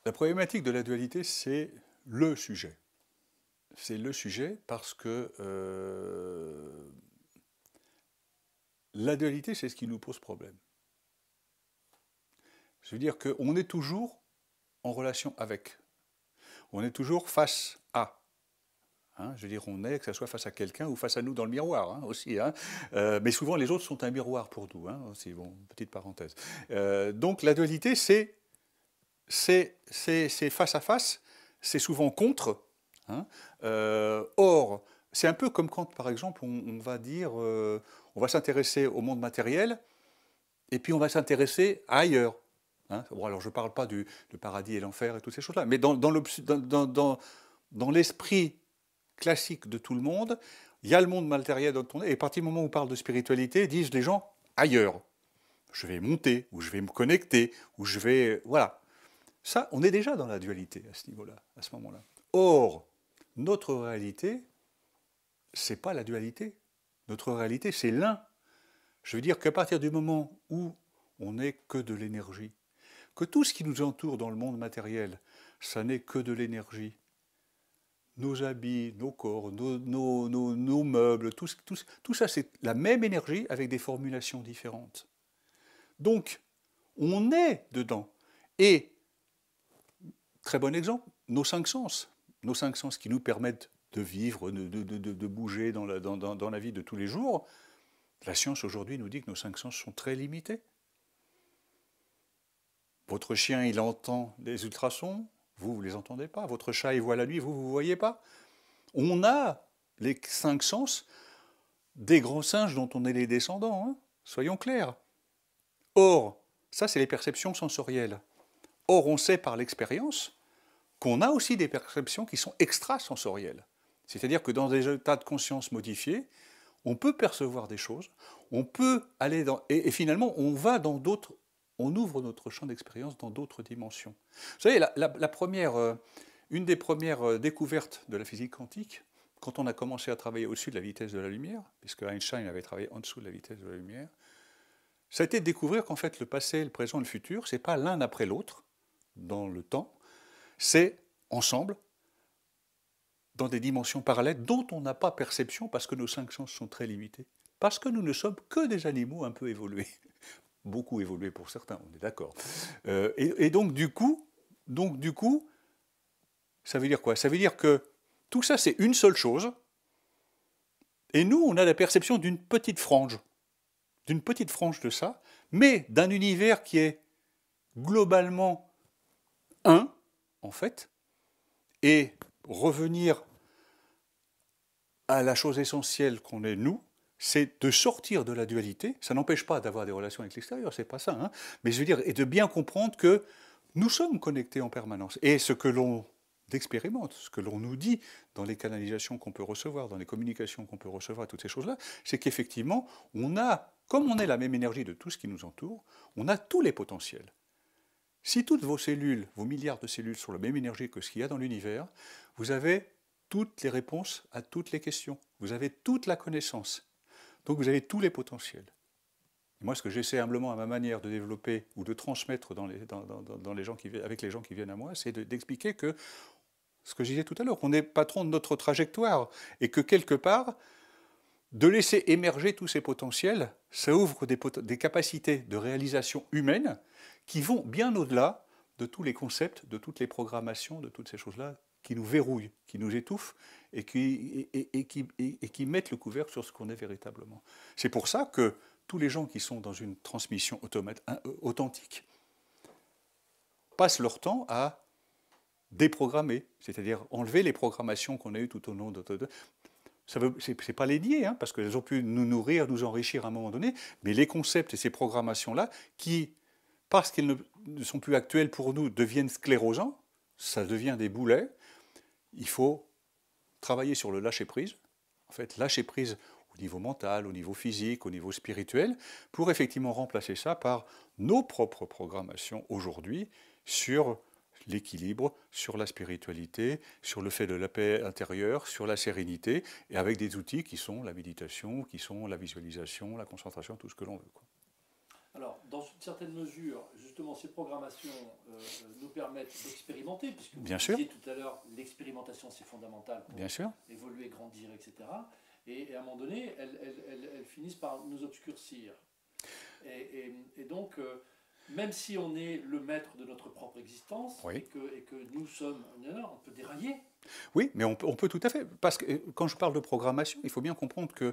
La problématique de la dualité, c'est le sujet. C'est le sujet parce que la dualité, c'est ce qui nous pose problème. Je veux dire qu'on est toujours en relation avec. On est toujours face à. Hein, je veux dire, on est, que ce soit face à quelqu'un ou face à nous dans le miroir hein, aussi. Hein. Mais souvent, les autres sont un miroir pour nous. Hein, aussi, bon, petite parenthèse. Donc, la dualité, c'est face à face, c'est souvent contre. Hein. Or, c'est un peu comme quand, par exemple, on va dire, on va s'intéresser au monde matériel, et puis on va s'intéresser à ailleurs. Hein. Bon, alors je ne parle pas du paradis et l'enfer et toutes ces choses-là, mais dans l'esprit classique de tout le monde, il y a le monde matériel dont on est, et à partir du moment où on parle de spiritualité, disent les gens ailleurs. Je vais monter, ou je vais me connecter, ou je vais... Voilà. Ça, on est déjà dans la dualité à ce niveau-là, à ce moment-là. Or, notre réalité, c'est pas la dualité. Notre réalité, c'est l'un. Je veux dire qu'à partir du moment où on n'est que de l'énergie, que tout ce qui nous entoure dans le monde matériel, ça n'est que de l'énergie. Nos habits, nos corps, nos meubles, tout ça, c'est la même énergie avec des formulations différentes. Donc, on est dedans. Et très bon exemple, nos cinq sens. Nos cinq sens qui nous permettent de vivre, de bouger dans la vie de tous les jours. La science aujourd'hui nous dit que nos cinq sens sont très limités. Votre chien, il entend les ultrasons, vous ne les entendez pas. Votre chat, il voit la nuit, vous ne voyez pas. On a les cinq sens des grands singes dont on est les descendants, hein, soyons clairs. Or, ça, c'est les perceptions sensorielles. Or, on sait par l'expérience qu'on a aussi des perceptions qui sont extrasensorielles. C'est-à-dire que dans des états de conscience modifiés, on peut percevoir des choses, on peut aller dans... Et finalement, on va dans d'autres... On ouvre notre champ d'expérience dans d'autres dimensions. Vous savez, une des premières découvertes de la physique quantique, quand on a commencé à travailler au-dessus de la vitesse de la lumière, puisque Einstein avait travaillé en dessous de la vitesse de la lumière, ça a été de découvrir qu'en fait, le passé, le présent et le futur, ce n'est pas l'un après l'autre, dans le temps, c'est ensemble, dans des dimensions parallèles dont on n'a pas perception parce que nos cinq sens sont très limités. Parce que nous ne sommes que des animaux un peu évolués. Beaucoup évolués pour certains, on est d'accord. Et donc du coup, ça veut dire quoi? Ça veut dire que tout ça, c'est une seule chose, et nous, on a la perception d'une petite frange de ça, mais d'un univers qui est globalement un, en fait, et revenir à la chose essentielle qu'on est nous, c'est de sortir de la dualité. Ça n'empêche pas d'avoir des relations avec l'extérieur, c'est pas ça, hein, mais je veux dire, et de bien comprendre que nous sommes connectés en permanence. Et ce que l'on expérimente, ce que l'on nous dit dans les canalisations qu'on peut recevoir, dans les communications qu'on peut recevoir, toutes ces choses-là, c'est qu'effectivement, on a, comme on est la même énergie de tout ce qui nous entoure, on a tous les potentiels. Si toutes vos cellules, vos milliards de cellules sont la même énergie que ce qu'il y a dans l'univers, vous avez toutes les réponses à toutes les questions. Vous avez toute la connaissance. Donc vous avez tous les potentiels. Et moi, ce que j'essaie humblement à ma manière de développer ou de transmettre avec les gens qui viennent à moi, c'est d'expliquer que, ce que je disais tout à l'heure, qu'on est patron de notre trajectoire et que quelque part, de laisser émerger tous ces potentiels, ça ouvre des capacités de réalisation humaine qui vont bien au-delà de tous les concepts, de toutes les programmations, de toutes ces choses-là qui nous verrouillent, qui nous étouffent et qui mettent le couvercle sur ce qu'on est véritablement. C'est pour ça que tous les gens qui sont dans une transmission authentique passent leur temps à déprogrammer, c'est-à-dire enlever les programmations qu'on a eues tout au long de... Ce n'est pas les nier, hein, parce qu'elles ont pu nous nourrir, nous enrichir à un moment donné, mais les concepts et ces programmations-là, qui, parce qu'elles ne sont plus actuelles pour nous, deviennent sclérosants, ça devient des boulets, il faut travailler sur le lâcher-prise, en fait, lâcher prise au niveau mental, au niveau physique, au niveau spirituel, pour effectivement remplacer ça par nos propres programmations aujourd'hui sur l'équilibre, sur la spiritualité, sur le fait de la paix intérieure, sur la sérénité, et avec des outils qui sont la méditation, qui sont la visualisation, la concentration, tout ce que l'on veut, quoi. Alors, dans une certaine mesure, justement, ces programmations nous permettent d'expérimenter, puisque Bien vous sûr. disiez tout à l'heure, l'expérimentation c'est fondamental pour Bien sûr. évoluer, grandir, etc. Et à un moment donné, elles finissent par nous obscurcir. Et donc, même si on est le maître de notre propre existence, Oui. et que nous sommes, on peut dérailler. Oui, mais on peut tout à fait. Parce que quand je parle de programmation, il faut bien comprendre que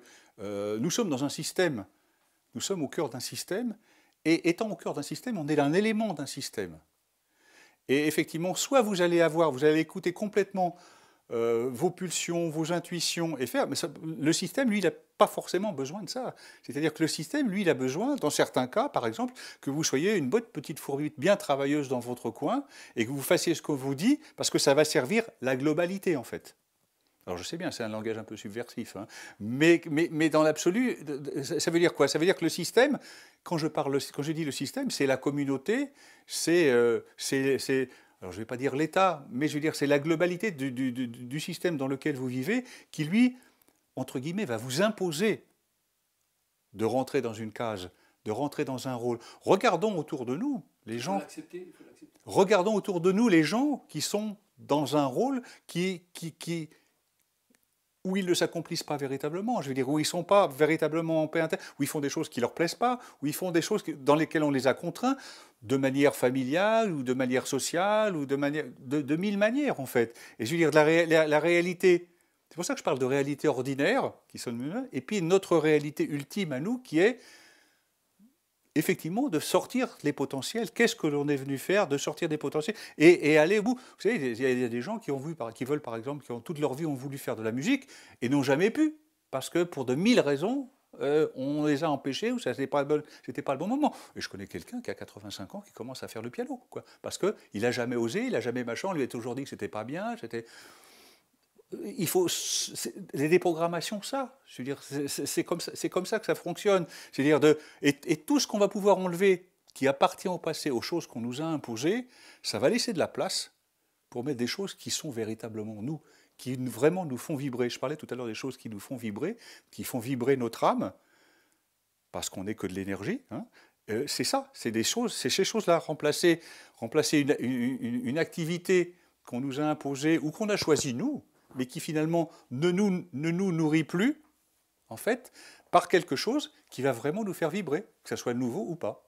nous sommes dans un système, nous sommes au cœur d'un système, et étant au cœur d'un système, on est un élément d'un système. Et effectivement, soit vous allez écouter complètement vos pulsions, vos intuitions, et faire. Mais ça, le système, lui, il n'a pas forcément besoin de ça. C'est-à-dire que le système, lui, il a besoin, dans certains cas, par exemple, que vous soyez une bonne petite fourmite bien travailleuse dans votre coin, et que vous fassiez ce qu'on vous dit, parce que ça va servir la globalité, en fait. Alors je sais bien, c'est un langage un peu subversif, hein, mais dans l'absolu, ça veut dire quoi? Ça veut dire que le système, quand je dis le système, c'est la communauté, alors je ne vais pas dire l'État, mais je veux dire c'est la globalité du système dans lequel vous vivez, qui lui, entre guillemets, va vous imposer de rentrer dans une case, de rentrer dans un rôle. Regardons autour de nous les gens. Il faut l'accepter. Regardons autour de nous les gens qui sont dans un rôle où ils ne s'accomplissent pas véritablement, je veux dire, où ils ne sont pas véritablement en paix interne, où ils font des choses qui ne leur plaisent pas, où ils font des choses dans lesquelles on les a contraints, de manière familiale, ou de manière sociale, ou de mille manières, en fait. Et je veux dire, la réalité, c'est pour ça que je parle de réalité ordinaire, qui sonne, et puis notre réalité ultime à nous, qui est effectivement de sortir les potentiels. Qu'est-ce que l'on est venu faire? De sortir des potentiels et aller au bout. Vous savez, il y a des gens qui veulent par exemple, qui ont toute leur vie ont voulu faire de la musique et n'ont jamais pu, parce que pour de mille raisons, on les a empêchés ou ça c'était pas le bon moment. Et je connais quelqu'un qui a 85 ans qui commence à faire le piano, quoi, parce qu'il n'a jamais osé, il n'a jamais machin, on lui a toujours dit que c'était pas bien, il faut les déprogrammations, ça. Je veux dire, c'est comme ça que ça fonctionne. C'est-à-dire et tout ce qu'on va pouvoir enlever qui appartient au passé, aux choses qu'on nous a imposées, ça va laisser de la place pour mettre des choses qui sont véritablement nous, qui vraiment nous font vibrer. Je parlais tout à l'heure des choses qui nous font vibrer, qui font vibrer notre âme, parce qu'on n'est que de l'énergie. Hein. C'est ça, c'est ces choses-là. Remplacer une activité qu'on nous a imposée ou qu'on a choisie nous, mais qui finalement ne nous nourrit plus, en fait, par quelque chose qui va vraiment nous faire vibrer, que ce soit nouveau ou pas.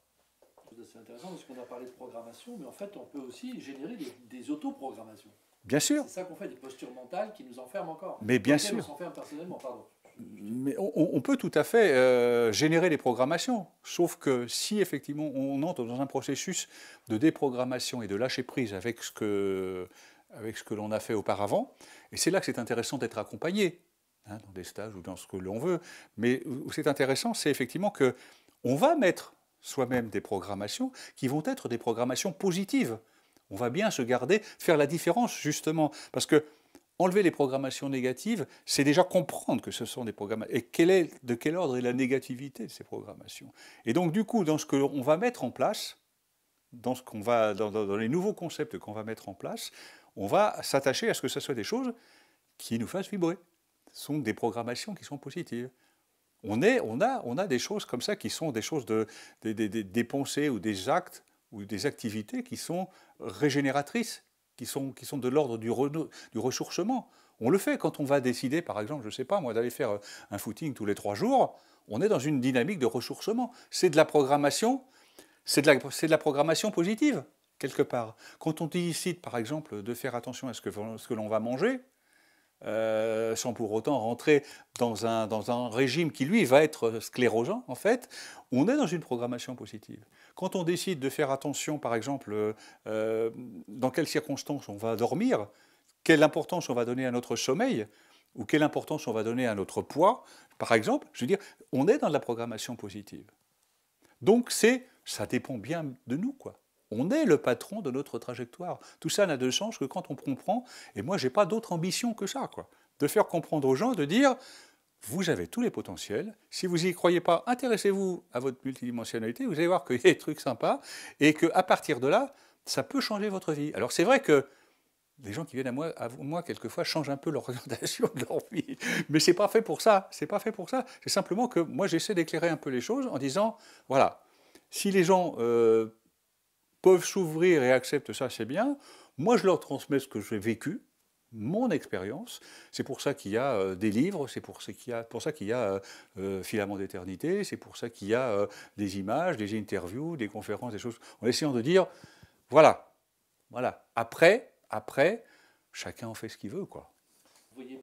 C'est intéressant parce qu'on a parlé de programmation, mais en fait, on peut aussi générer des autoprogrammations. Bien sûr. C'est ça qu'on fait, des postures mentales qui nous enferment encore. Mais bien sûr. On s'enferme personnellement, pardon. Mais on peut tout à fait générer des programmations, sauf que si effectivement on entre dans un processus de déprogrammation et de lâcher prise avec ce que l'on a fait auparavant, et c'est là que c'est intéressant d'être accompagné, hein, dans des stages ou dans ce que l'on veut, mais où c'est intéressant, c'est effectivement qu'on va mettre soi-même des programmations qui vont être des programmations positives. On va bien se garder, faire la différence justement, parce que enlever les programmations négatives, c'est déjà comprendre que ce sont des programmations. Et de quel ordre est la négativité de ces programmations? Et donc du coup, dans ce qu'on va mettre en place, dans les nouveaux concepts qu'on va mettre en place, on va s'attacher à ce que ce soit des choses qui nous fassent vibrer. Ce sont des programmations qui sont positives. On a des choses comme ça qui sont des choses des pensées ou des actes ou des activités qui sont régénératrices, qui sont de l'ordre du ressourcement. On le fait quand on va décider, par exemple, je ne sais pas moi, d'aller faire un footing tous les 3 jours, on est dans une dynamique de ressourcement. C'est de la programmation, c'est de la programmation positive, quelque part. Quand on décide, par exemple, de faire attention à ce que l'on va manger, sans pour autant rentrer dans un régime qui, lui, va être sclérosant, en fait, on est dans une programmation positive. Quand on décide de faire attention, par exemple, dans quelles circonstances on va dormir, quelle importance on va donner à notre sommeil, ou quelle importance on va donner à notre poids, par exemple, je veux dire, on est dans de la programmation positive. Donc ça dépend bien de nous, quoi. On est le patron de notre trajectoire. Tout ça n'a de sens que quand on comprend, et moi j'ai pas d'autre ambition que ça, quoi. De faire comprendre aux gens, de dire, vous avez tous les potentiels, si vous n'y croyez pas, intéressez-vous à votre multidimensionnalité, vous allez voir qu'il y a des trucs sympas, et qu'à partir de là, ça peut changer votre vie. Alors c'est vrai que les gens qui viennent à moi quelquefois changent un peu l'orientation de leur vie, mais c'est pas fait pour ça, c'est pas fait pour ça, c'est simplement que moi j'essaie d'éclairer un peu les choses en disant, voilà, si les gens peuvent s'ouvrir et acceptent ça, c'est bien. Moi, je leur transmets ce que j'ai vécu, mon expérience. C'est pour ça qu'il y a des livres, c'est pour ça qu'il y a Filament d'éternité, c'est pour ça qu'il y a des images, des interviews, des conférences, des choses, en essayant de dire, voilà, voilà. Après, chacun en fait ce qu'il veut, quoi. Vous voyez